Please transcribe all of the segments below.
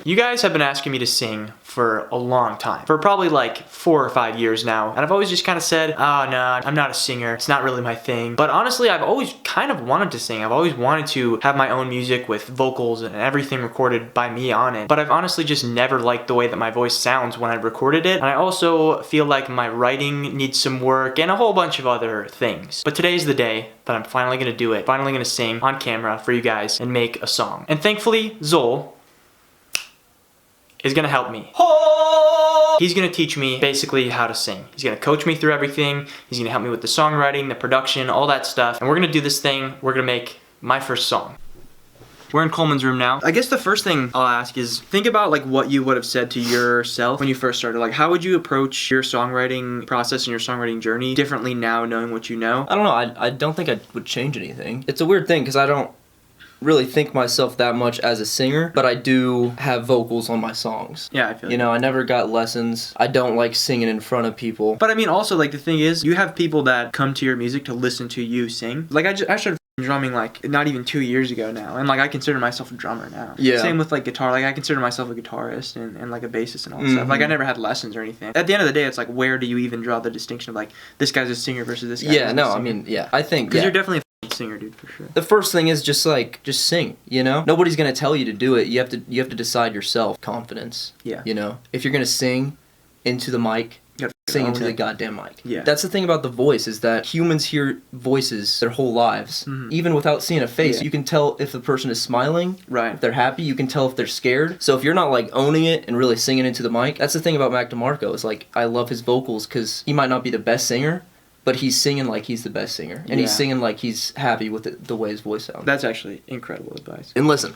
You guys have been asking me to sing for a long time, for probably like 4 or 5 years now, and I've always just kind of said, oh no, I'm not a singer, it's not really my thing. But honestly, I've always kind of wanted to sing. I've always wanted to have my own music with vocals and everything recorded by me on it, but I've honestly just never liked the way that my voice sounds when I recorded it, and I also feel like my writing needs some work and a whole bunch of other things. But today's the day that I'm finally gonna do it, finally gonna sing on camera for you guys and make a song. And thankfully, Xole is gonna help me. He's gonna teach me basically how to sing. He's gonna coach me through everything. He's gonna help me with the songwriting, the production, all that stuff. And we're gonna do this thing. We're gonna make my first song. We're in Coleman's room now. I guess the first thing I'll ask is, think about like what you would have said to yourself when you first started. Like, how would you approach your songwriting process and your songwriting journey differently now, knowing what you know? I don't know. I don't think I would change anything. It's a weird thing because I don't really think myself that much as a singer, but I do have vocals on my songs. Yeah, I feel you know, I never got lessons. I don't like singing in front of people. But I mean, also, like, the thing is, you have people that come to your music to listen to you sing. Like, I started drumming like not even 2 years ago now, and like I consider myself a drummer now. Yeah. Same with like guitar. Like I consider myself a guitarist and like a bassist and all that stuff. Like I never had lessons or anything. At the end of the day, it's like, where do you even draw the distinction of like this guy's a singer versus this guy? Yeah, no, I mean, yeah, I think because you're definitely a singer, dude, for sure. The first thing is just sing. You know, nobody's gonna tell you to do it. You have to decide yourself. Confidence. Yeah. You know, if you're gonna sing into the mic, sing into the goddamn mic. Yeah. That's the thing about the voice, is that humans hear voices their whole lives. Even without seeing a face, you can tell if the person is smiling, right? If they're happy, you can tell if they're scared. So if you're not like owning it and really singing into the mic, that's the thing about Mac DeMarco, is like, I love his vocals because he might not be the best singer, but he's singing like he's the best singer. And he's singing like he's happy with the way his voice sounds. That's actually incredible advice. And listen,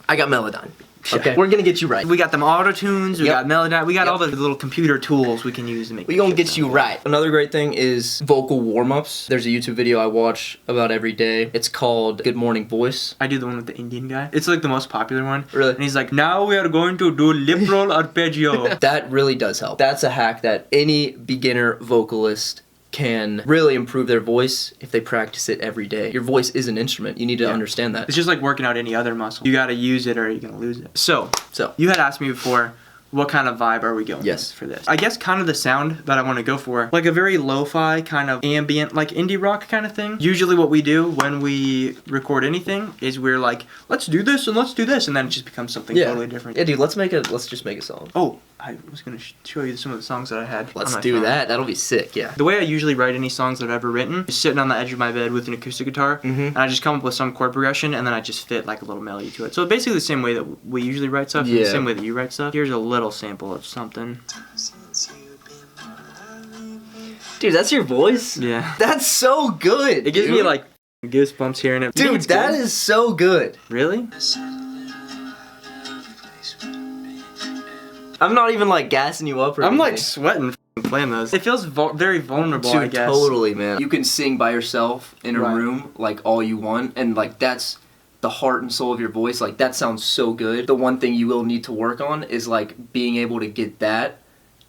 I got Melodyne. Okay, we're gonna get you right. We got them auto-tunes, we got Melodyne, we got all the little computer tools we can use to make we gonna get you right. Another great thing is vocal warm-ups. There's a YouTube video I watch about every day. It's called Good Morning Voice. I do the one with the Indian guy. It's like the most popular one. Really? And he's like, now we are going to do lip roll arpeggio. That really does help. That's a hack that any beginner vocalist can really improve their voice if they practice it every day. Your voice is an instrument. You need to understand that. It's just like working out any other muscle. You gotta use it or you're gonna lose it. So you had asked me before, what kind of vibe are we going with for this? I guess kind of the sound that I want to go for, like a very lo-fi kind of ambient, like indie rock kind of thing. Usually what we do when we record anything is we're like, let's do this and let's do this, and then it just becomes something totally different. Yeah, dude, let's just make a song. Oh, I was gonna show you some of the songs that I had. Let's do that. That'll be sick. Yeah. The way I usually write any songs that I've ever written is sitting on the edge of my bed with an acoustic guitar, and I just come up with some chord progression, and then I just fit like a little melody to it. So basically the same way that we usually write stuff, and the same way that you write stuff. Here's a little sample of something. Dude, that's your voice? Yeah. That's so good. It gives me like goosebumps hearing it. Dude, that is so good. Really? I'm not even like gassing you up or anything. I'm like sweating playing those. It feels very vulnerable, dude, I guess. Totally, man. You can sing by yourself in a room like all you want, and like that's the heart and soul of your voice. Like that sounds so good. The one thing you will need to work on is like being able to get that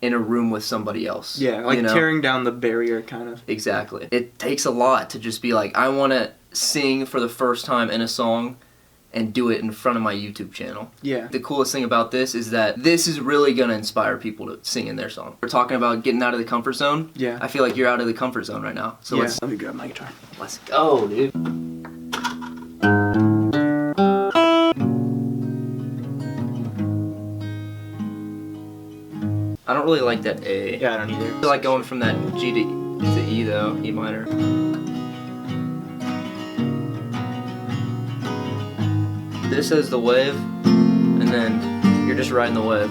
in a room with somebody else. Yeah, like tearing down the barrier kind of. Exactly. It takes a lot to just be like, I want to sing for the first time in a song and do it in front of my YouTube channel. Yeah. The coolest thing about this is that this is really gonna inspire people to sing in their song. We're talking about getting out of the comfort zone. Yeah. I feel like you're out of the comfort zone right now. So let me grab my guitar. Let's go, dude. I don't really like that A. Yeah, I don't either. I feel like going from that G to E though, E minor. This is the wave, and then you're just riding the wave.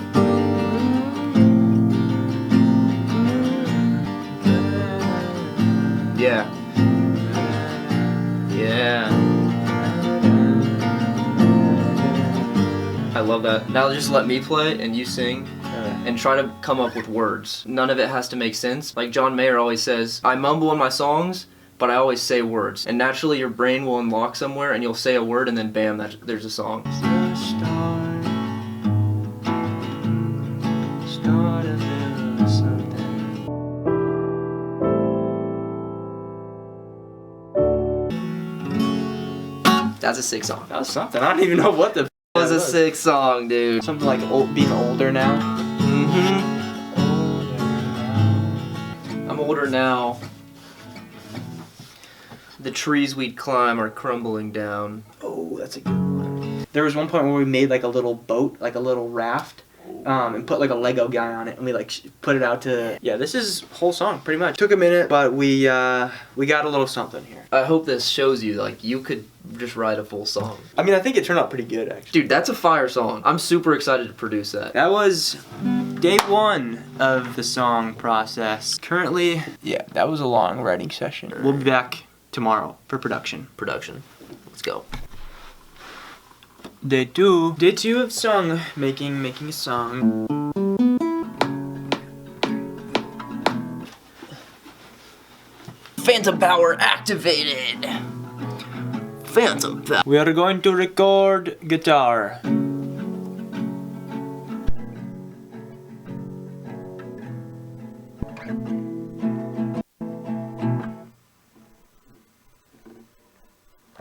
Yeah. Yeah. I love that. Now just let me play and you sing. And try to come up with words. None of it has to make sense. Like John Mayer always says, I mumble in my songs, but I always say words. And naturally your brain will unlock somewhere and you'll say a word and then bam, there's a song. That's a sick song. That was something. I don't even know what the was a sick song, dude. Something like being older now. I'm older now. The trees we'd climb are crumbling down. Oh, that's a good one. There was one point where we made like a little boat, like a little raft, and put like a Lego guy on it, and we like put it out to. Yeah, this is whole song pretty much. Took a minute, but we got a little something here. I hope this shows you like you could just write a full song. I mean, I think it turned out pretty good actually. Dude, that's a fire song. I'm super excited to produce that. That was day 1 of the song process. Currently, yeah, that was a long writing session. We'll be back tomorrow for production. Let's go. Day 2 of song making a song. Phantom power activated. Phantom power. We are going to record guitar.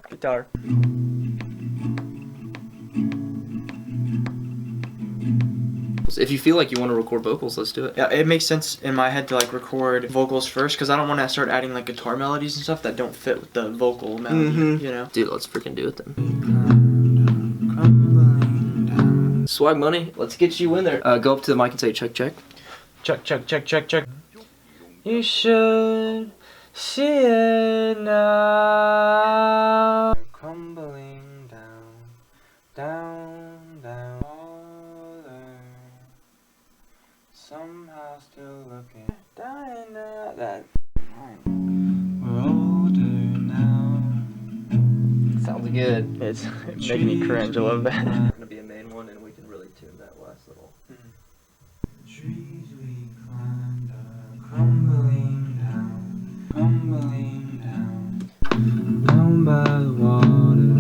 Guitar. If you feel like you want to record vocals, let's do it. Yeah, it makes sense in my head to like record vocals first because I don't want to start adding like guitar melodies and stuff that don't fit with the vocal melody, you know? Dude, let's freaking do it then. Swag money, let's get you in there. Go up to the mic and say check, check. Check, check, check, check, check. You should see it now. Crumbling down, down, down. Somehow still looking down at that. We're older now. Sounds good. It's making me cringe a little bit. It's gonna be a main one, and we can really tune that last little. Trees we climbed are crumbling down, down by the water,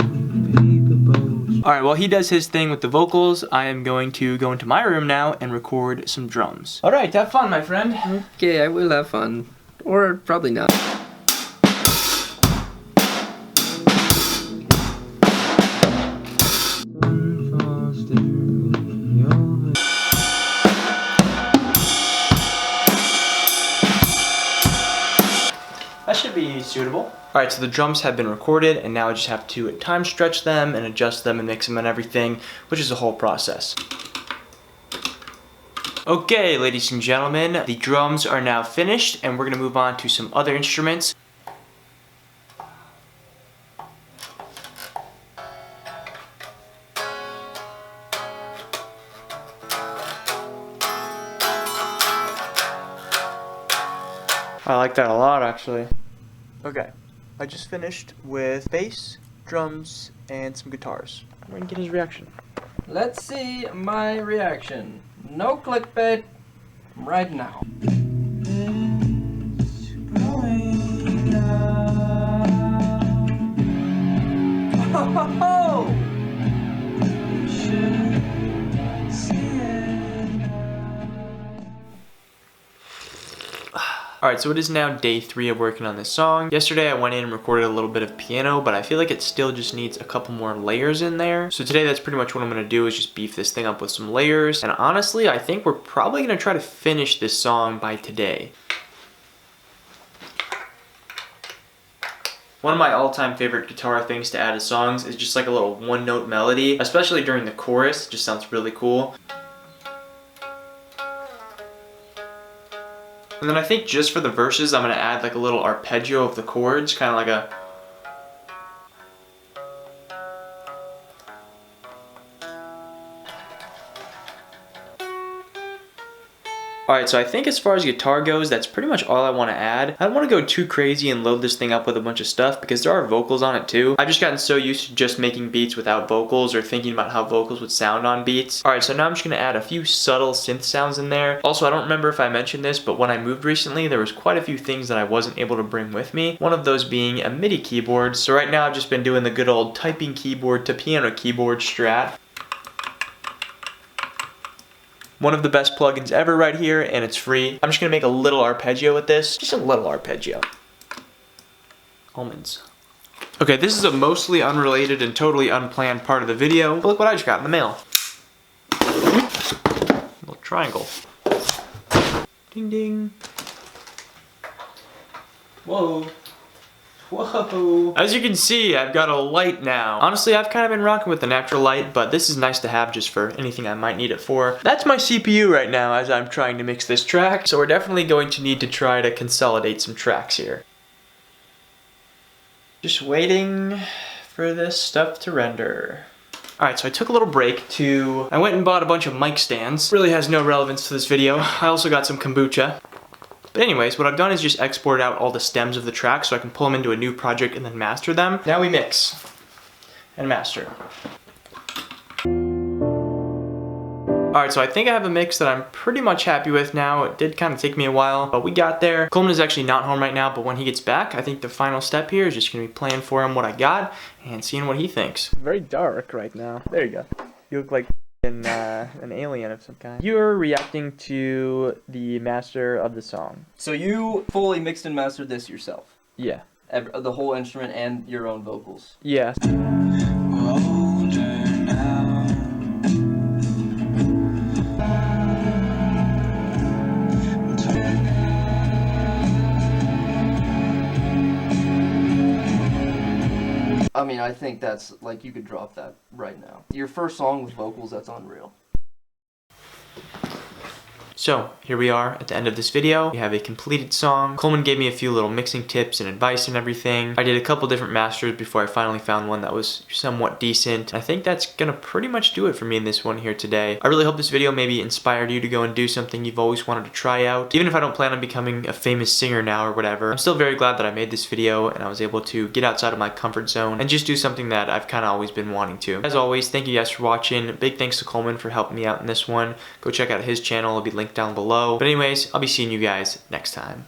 paper boats. Alright, while he does his thing with the vocals, I am going to go into my room now and record some drums. Alright, have fun, my friend. Okay, I will have fun. Or probably not. That should be suitable. Alright, so the drums have been recorded, and now I just have to time stretch them and adjust them and mix them and everything, which is a whole process. Okay, ladies and gentlemen, the drums are now finished, and we're going to move on to some other instruments. I like that a lot, actually. Okay, I just finished with bass, drums, and some guitars. I'm gonna get his reaction. Let's see my reaction. No clickbait right now. Alright, so it is now day 3 of working on this song. Yesterday I went in and recorded a little bit of piano, but I feel like it still just needs a couple more layers in there. So today that's pretty much what I'm going to do, is just beef this thing up with some layers. And honestly, I think we're probably going to try to finish this song by today. One of my all-time favorite guitar things to add to songs is just like a little one-note melody, especially during the chorus. It just sounds really cool. And then I think just for the verses, I'm going to add like a little arpeggio of the chords, kind of like a... Alright, so I think as far as guitar goes, that's pretty much all I want to add. I don't want to go too crazy and load this thing up with a bunch of stuff because there are vocals on it too. I've just gotten so used to just making beats without vocals or thinking about how vocals would sound on beats. Alright, so now I'm just going to add a few subtle synth sounds in there. Also, I don't remember if I mentioned this, but when I moved recently, there was quite a few things that I wasn't able to bring with me. One of those being a MIDI keyboard. So right now I've just been doing the good old typing keyboard to piano keyboard strat. One of the best plugins ever right here, and it's free. I'm just gonna make a little arpeggio with this. Just a little arpeggio. Almonds. Okay, this is a mostly unrelated and totally unplanned part of the video, but look what I just got in the mail. Little triangle. Ding ding. Whoa. Whoa. As you can see, I've got a light now. Honestly, I've kind of been rocking with the natural light, but this is nice to have just for anything I might need it for. That's my CPU right now as I'm trying to mix this track, so we're definitely going to need to try to consolidate some tracks here. Just waiting for this stuff to render. Alright, so I took a little break I went and bought a bunch of mic stands. Really has no relevance to this video. I also got some kombucha. But anyways, what I've done is just export out all the stems of the track so I can pull them into a new project and then master them. Now we mix and master. Alright, so I think I have a mix that I'm pretty much happy with now. It did kind of take me a while, but we got there. Coleman is actually not home right now, but when he gets back, I think the final step here is just going to be playing for him what I got and seeing what he thinks. Very dark right now. There you go. You look like an alien of some kind. You're reacting to the master of the song. So you fully mixed and mastered this yourself? Yeah. The whole instrument and your own vocals? Yeah. I mean, I think that's, like, you could drop that right now. Your first song with vocals, that's unreal. So, here we are at the end of this video. We have a completed song. Coleman gave me a few little mixing tips and advice and everything. I did a couple different masters before I finally found one that was somewhat decent. I think that's gonna pretty much do it for me in this one here today. I really hope this video maybe inspired you to go and do something you've always wanted to try out. Even if I don't plan on becoming a famous singer now or whatever, I'm still very glad that I made this video and I was able to get outside of my comfort zone and just do something that I've kind of always been wanting to. As always, thank you guys for watching. Big thanks to Coleman for helping me out in this one. Go check out his channel. It'll be linked down below. But anyways, I'll be seeing you guys next time.